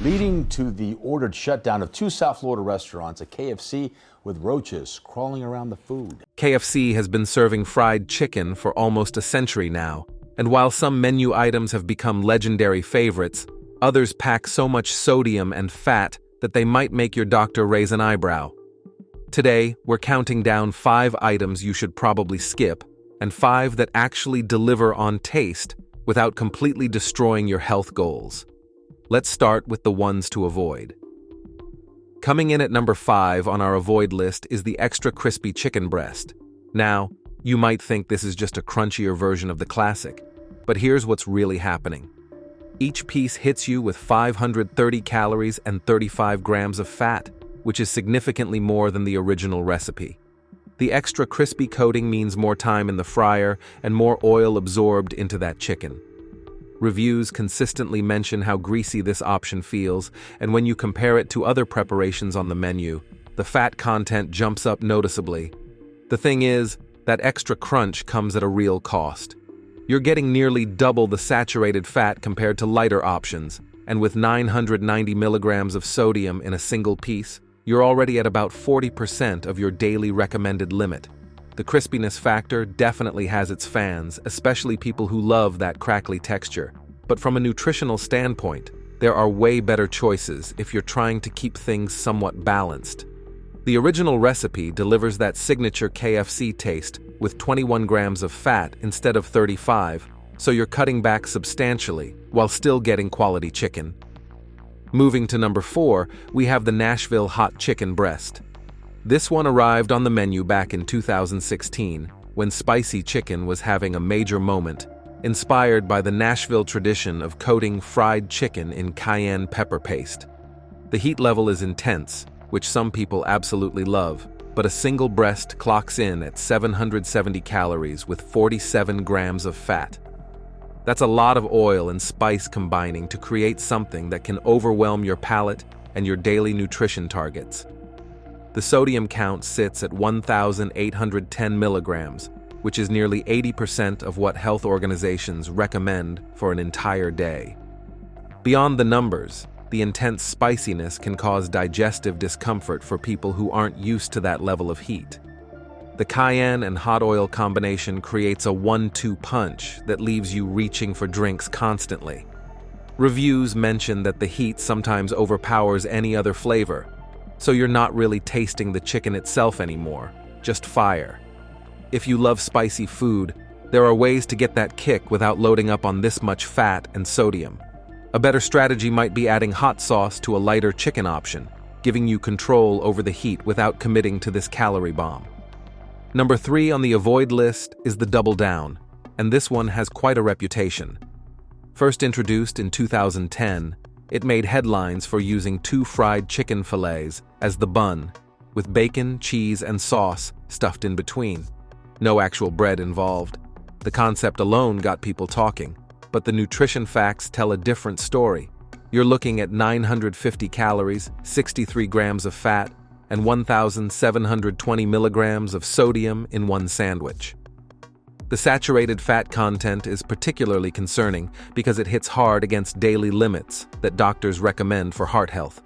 leading to the ordered shutdown of two South Florida restaurants, a KFC with roaches crawling around the food. KFC has been serving fried chicken for almost a century now, and while some menu items have become legendary favorites, others pack so much sodium and fat that they might make your doctor raise an eyebrow. Today, we're counting down 5 items you should probably skip, and 5 that actually deliver on taste without completely destroying your health goals. Let's start with the ones to avoid. Coming in at number 5 on our avoid list is the extra crispy chicken breast. Now, you might think this is just a crunchier version of the classic, but here's what's really happening. Each piece hits you with 530 calories and 35 grams of fat, which is significantly more than the original recipe. The extra crispy coating means more time in the fryer and more oil absorbed into that chicken. Reviews consistently mention how greasy this option feels, and when you compare it to other preparations on the menu, the fat content jumps up noticeably. The thing is, that extra crunch comes at a real cost. You're getting nearly double the saturated fat compared to lighter options, and with 990 milligrams of sodium in a single piece, you're already at about 40% of your daily recommended limit. The crispiness factor definitely has its fans, especially people who love that crackly texture. But from a nutritional standpoint, there are way better choices if you're trying to keep things somewhat balanced. The original recipe delivers that signature KFC taste with 21 grams of fat instead of 35, so you're cutting back substantially while still getting quality chicken. Moving to number 4, we have the Nashville hot chicken breast. This one arrived on the menu back in 2016, when spicy chicken was having a major moment, inspired by the Nashville tradition of coating fried chicken in cayenne pepper paste. The heat level is intense, which some people absolutely love, but a single breast clocks in at 770 calories with 47 grams of fat. That's a lot of oil and spice combining to create something that can overwhelm your palate and your daily nutrition targets. The sodium count sits at 1,810 milligrams, which is nearly 80% of what health organizations recommend for an entire day. Beyond the numbers, the intense spiciness can cause digestive discomfort for people who aren't used to that level of heat. The cayenne and hot oil combination creates a 1-2 punch that leaves you reaching for drinks constantly. Reviews mention that the heat sometimes overpowers any other flavor, so you're not really tasting the chicken itself anymore, just fire. If you love spicy food, there are ways to get that kick without loading up on this much fat and sodium. A better strategy might be adding hot sauce to a lighter chicken option, giving you control over the heat without committing to this calorie bomb. Number 3 on the avoid list is the Double Down, and this one has quite a reputation. First introduced in 2010, it made headlines for using 2 fried chicken fillets as the bun, with bacon, cheese, and sauce stuffed in between. No actual bread involved. The concept alone got people talking, but the nutrition facts tell a different story. You're looking at 950 calories, 63 grams of fat, and 1,720 milligrams of sodium in one sandwich. The saturated fat content is particularly concerning because it hits hard against daily limits that doctors recommend for heart health.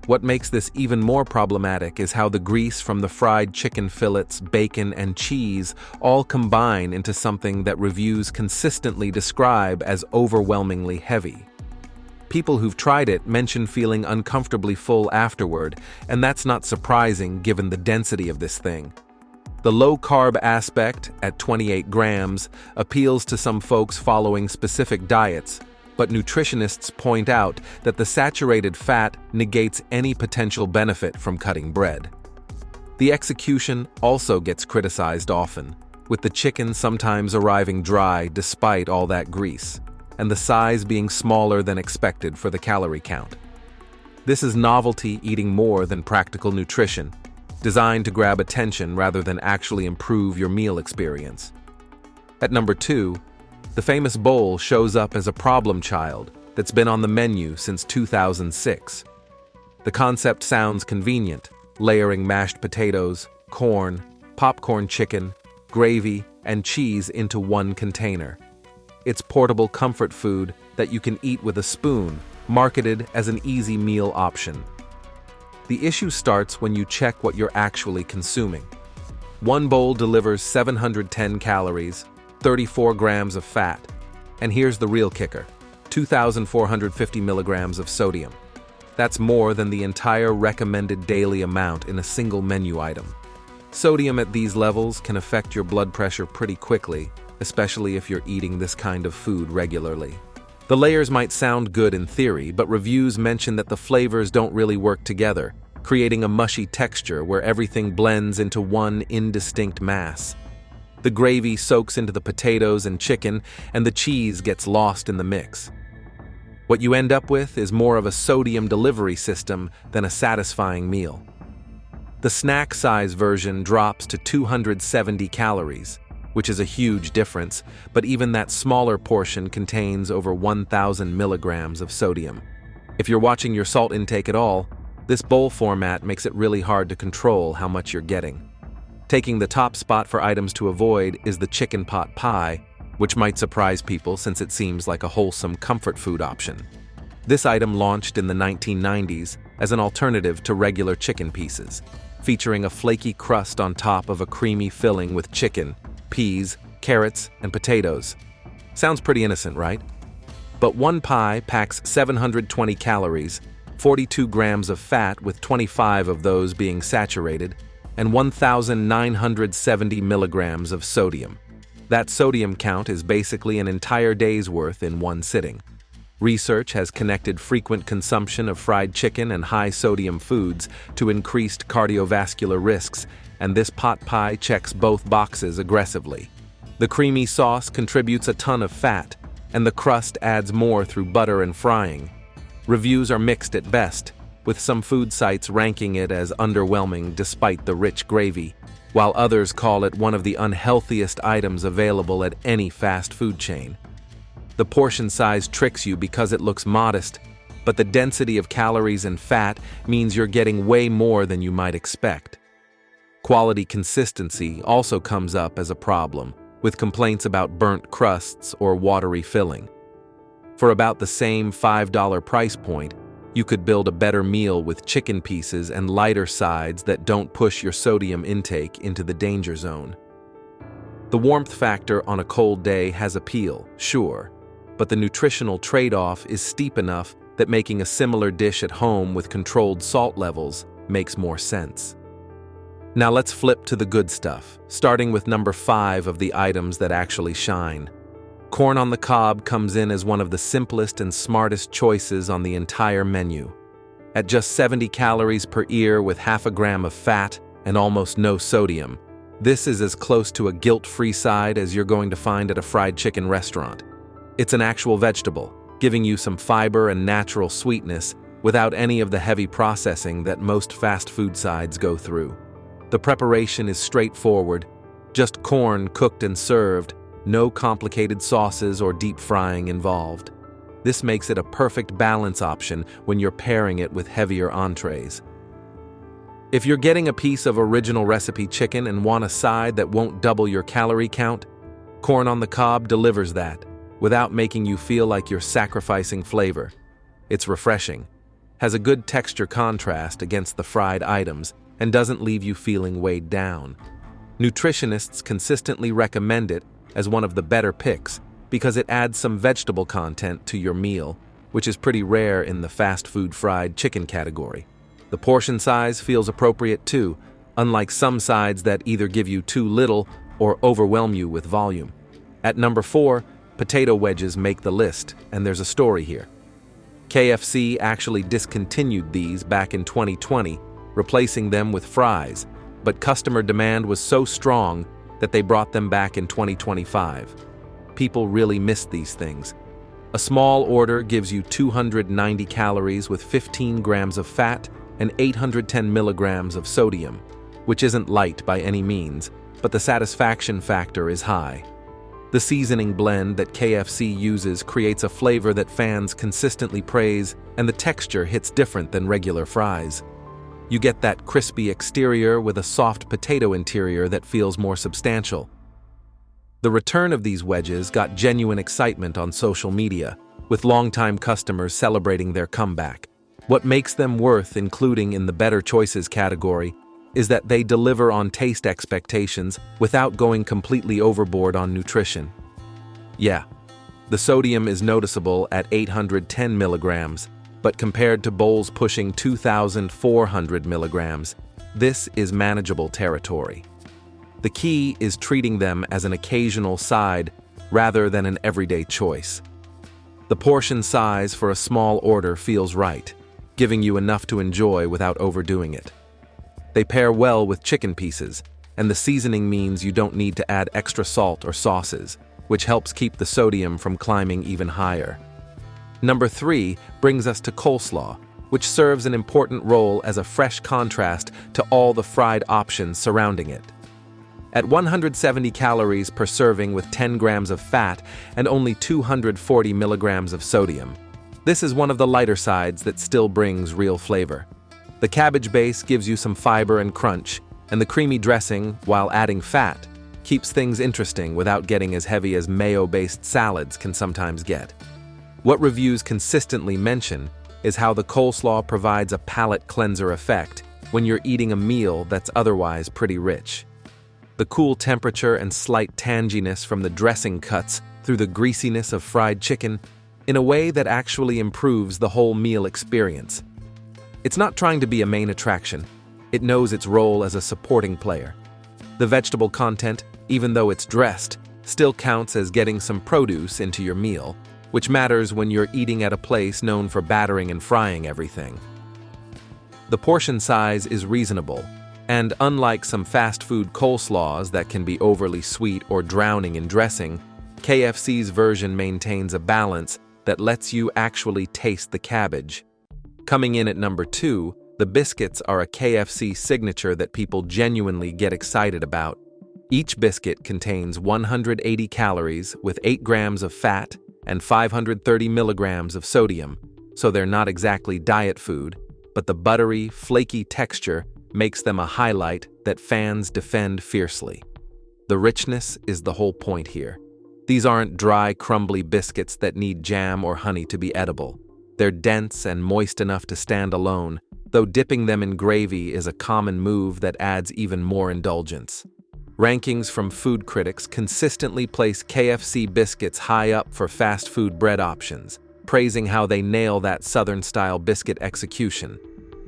What makes this even more problematic is how the grease from the fried chicken fillets, bacon, and cheese all combine into something that reviews consistently describe as overwhelmingly heavy. People who've tried it mention feeling uncomfortably full afterward, and that's not surprising given the density of this thing. The low-carb aspect, at 28 grams, appeals to some folks following specific diets, but nutritionists point out that the saturated fat negates any potential benefit from cutting bread. The execution also gets criticized often, with the chicken sometimes arriving dry despite all that grease, and the size being smaller than expected for the calorie count. This is novelty eating more than practical nutrition, designed to grab attention rather than actually improve your meal experience. At number 2, the famous bowl shows up as a problem child that's been on the menu since 2006. The concept sounds convenient, layering mashed potatoes, corn, popcorn chicken, gravy, and cheese into one container. It's portable comfort food that you can eat with a spoon marketed as an easy meal option. The issue starts when you check what you're actually consuming. One bowl delivers 710 calories, 34 grams of fat, and here's the real kicker: 2,450 milligrams of sodium. That's more than the entire recommended daily amount in a single menu item. Sodium at these levels can affect your blood pressure pretty quickly, especially if you're eating this kind of food regularly. The layers might sound good in theory, but reviews mention that the flavors don't really work together, creating a mushy texture where everything blends into one indistinct mass. The gravy soaks into the potatoes and chicken, and the cheese gets lost in the mix. What you end up with is more of a sodium delivery system than a satisfying meal. The snack size version drops to 270 calories, which is a huge difference, but even that smaller portion contains over 1,000 milligrams of sodium. If you're watching your salt intake at all, this bowl format makes it really hard to control how much you're getting. Taking the top spot for items to avoid is the chicken pot pie, which might surprise people since it seems like a wholesome comfort food option. This item launched in the 1990s as an alternative to regular chicken pieces, featuring a flaky crust on top of a creamy filling with chicken, peas, carrots, and potatoes. Sounds pretty innocent, right? But one pie packs 720 calories, 42 grams of fat with 25 of those being saturated, and 1,970 milligrams of sodium. That sodium count is basically an entire day's worth in one sitting. Research has connected frequent consumption of fried chicken and high-sodium foods to increased cardiovascular risks, and this pot pie checks both boxes aggressively. The creamy sauce contributes a ton of fat, and the crust adds more through butter and frying. Reviews are mixed at best, with some food sites ranking it as underwhelming despite the rich gravy, while others call it one of the unhealthiest items available at any fast food chain. The portion size tricks you because it looks modest, but the density of calories and fat means you're getting way more than you might expect. Quality consistency also comes up as a problem, with complaints about burnt crusts or watery filling. For about the same $5 price point, you could build a better meal with chicken pieces and lighter sides that don't push your sodium intake into the danger zone. The warmth factor on a cold day has appeal, sure, but the nutritional trade-off is steep enough that making a similar dish at home with controlled salt levels makes more sense. Now let's flip to the good stuff, starting with number 5 of the items that actually shine. Corn on the cob comes in as one of the simplest and smartest choices on the entire menu. At just 70 calories per ear with half a gram of fat and almost no sodium, this is as close to a guilt-free side as you're going to find at a fried chicken restaurant. It's an actual vegetable, giving you some fiber and natural sweetness without any of the heavy processing that most fast food sides go through. The preparation is straightforward, just corn cooked and served, no complicated sauces or deep frying involved. This makes it a perfect balance option when you're pairing it with heavier entrees. If you're getting a piece of original recipe chicken and want a side that won't double your calorie count, corn on the cob delivers that, without making you feel like you're sacrificing flavor. It's refreshing, has a good texture contrast against the fried items, and doesn't leave you feeling weighed down. Nutritionists consistently recommend it as one of the better picks because it adds some vegetable content to your meal, which is pretty rare in the fast food fried chicken category. The portion size feels appropriate too, unlike some sides that either give you too little or overwhelm you with volume. At number 4, potato wedges make the list, and there's a story here. KFC actually discontinued these back in 2020, replacing them with fries, but customer demand was so strong that they brought them back in 2025. People really miss these things. A small order gives you 290 calories with 15 grams of fat and 810 milligrams of sodium, which isn't light by any means, but the satisfaction factor is high. The seasoning blend that KFC uses creates a flavor that fans consistently praise, and the texture hits different than regular fries. You get that crispy exterior with a soft potato interior that feels more substantial. The return of these wedges got genuine excitement on social media, with longtime customers celebrating their comeback. What makes them worth including in the better choices category is that they deliver on taste expectations without going completely overboard on nutrition. Yeah, the sodium is noticeable at 810 milligrams, but compared to bowls pushing 2,400 milligrams, this is manageable territory. The key is treating them as an occasional side rather than an everyday choice. The portion size for a small order feels right, giving you enough to enjoy without overdoing it. They pair well with chicken pieces, and the seasoning means you don't need to add extra salt or sauces, which helps keep the sodium from climbing even higher. Number 3 brings us to coleslaw, which serves an important role as a fresh contrast to all the fried options surrounding it. At 170 calories per serving with 10 grams of fat and only 240 milligrams of sodium, this is one of the lighter sides that still brings real flavor. The cabbage base gives you some fiber and crunch, and the creamy dressing, while adding fat, keeps things interesting without getting as heavy as mayo-based salads can sometimes get. What reviews consistently mention is how the coleslaw provides a palate cleanser effect when you're eating a meal that's otherwise pretty rich. The cool temperature and slight tanginess from the dressing cuts through the greasiness of fried chicken in a way that actually improves the whole meal experience. It's not trying to be a main attraction. It knows its role as a supporting player. The vegetable content, even though it's dressed, still counts as getting some produce into your meal, which matters when you're eating at a place known for battering and frying everything. The portion size is reasonable, and unlike some fast food coleslaws that can be overly sweet or drowning in dressing, KFC's version maintains a balance that lets you actually taste the cabbage. Coming in at number 2, the biscuits are a KFC signature that people genuinely get excited about. Each biscuit contains 180 calories with 8 grams of fat and 530 milligrams of sodium, so they're not exactly diet food, but the buttery, flaky texture makes them a highlight that fans defend fiercely. The richness is the whole point here. These aren't dry, crumbly biscuits that need jam or honey to be edible. They're dense and moist enough to stand alone, though dipping them in gravy is a common move that adds even more indulgence. Rankings from food critics consistently place KFC biscuits high up for fast food bread options, praising how they nail that Southern-style biscuit execution.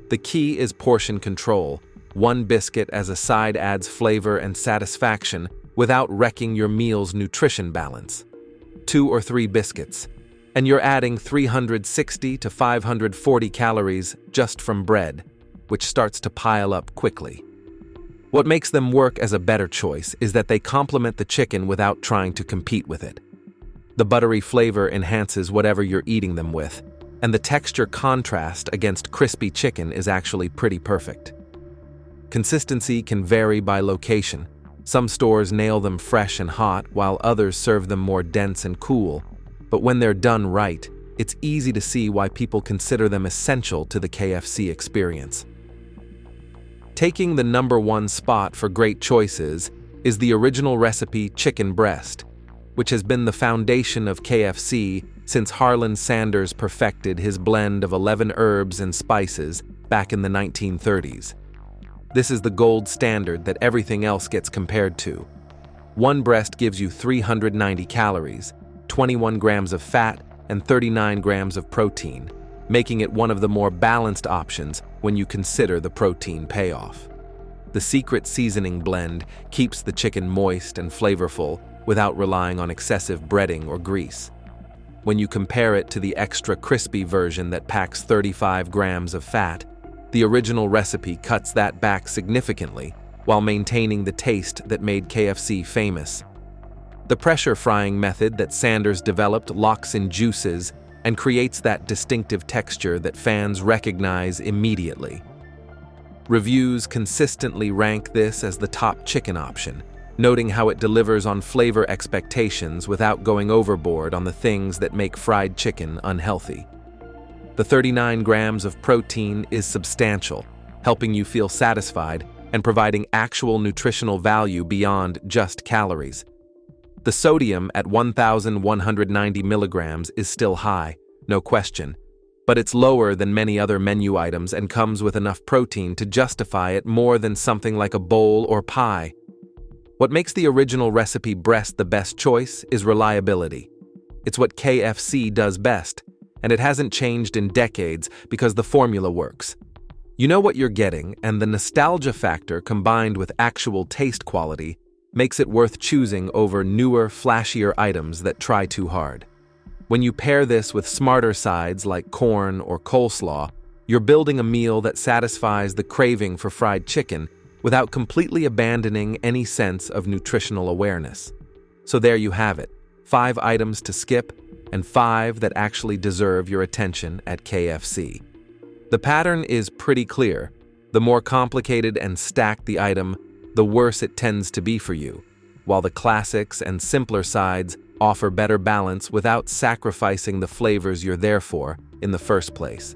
The key is portion control. One biscuit as a side adds flavor and satisfaction without wrecking your meal's nutrition balance. 2 or 3 biscuits, and you're adding 360 to 540 calories just from bread, which starts to pile up quickly. What makes them work as a better choice is that they complement the chicken without trying to compete with it. The buttery flavor enhances whatever you're eating them with, and the texture contrast against crispy chicken is actually pretty perfect. Consistency can vary by location. Some stores nail them fresh and hot, while others serve them more dense and cool. But when they're done right, it's easy to see why people consider them essential to the KFC experience. Taking the number 1 spot for great choices is the original recipe chicken breast, which has been the foundation of KFC since Harlan Sanders perfected his blend of 11 herbs and spices back in the 1930s. This is the gold standard that everything else gets compared to. One breast gives you 390 calories, 21 grams of fat, and 39 grams of protein, making it one of the more balanced options when you consider the protein payoff. The secret seasoning blend keeps the chicken moist and flavorful without relying on excessive breading or grease. When you compare it to the extra crispy version that packs 35 grams of fat, the original recipe cuts that back significantly while maintaining the taste that made KFC famous. The pressure frying method that Sanders developed locks in juices and creates that distinctive texture that fans recognize immediately. Reviews consistently rank this as the top chicken option, noting how it delivers on flavor expectations without going overboard on the things that make fried chicken unhealthy. The 39 grams of protein is substantial, helping you feel satisfied and providing actual nutritional value beyond just calories. The sodium at 1,190 milligrams is still high, no question, but it's lower than many other menu items and comes with enough protein to justify it more than something like a bowl or pie. What makes the original recipe breast the best choice is reliability. It's what KFC does best, and it hasn't changed in decades because the formula works. You know what you're getting, and the nostalgia factor combined with actual taste quality makes it worth choosing over newer, flashier items that try too hard. When you pair this with smarter sides like corn or coleslaw, you're building a meal that satisfies the craving for fried chicken without completely abandoning any sense of nutritional awareness. So there you have it, 5 items to skip and 5 that actually deserve your attention at KFC. The pattern is pretty clear. The more complicated and stacked the item, the worse it tends to be for you, while the classics and simpler sides offer better balance without sacrificing the flavors you're there for in the first place.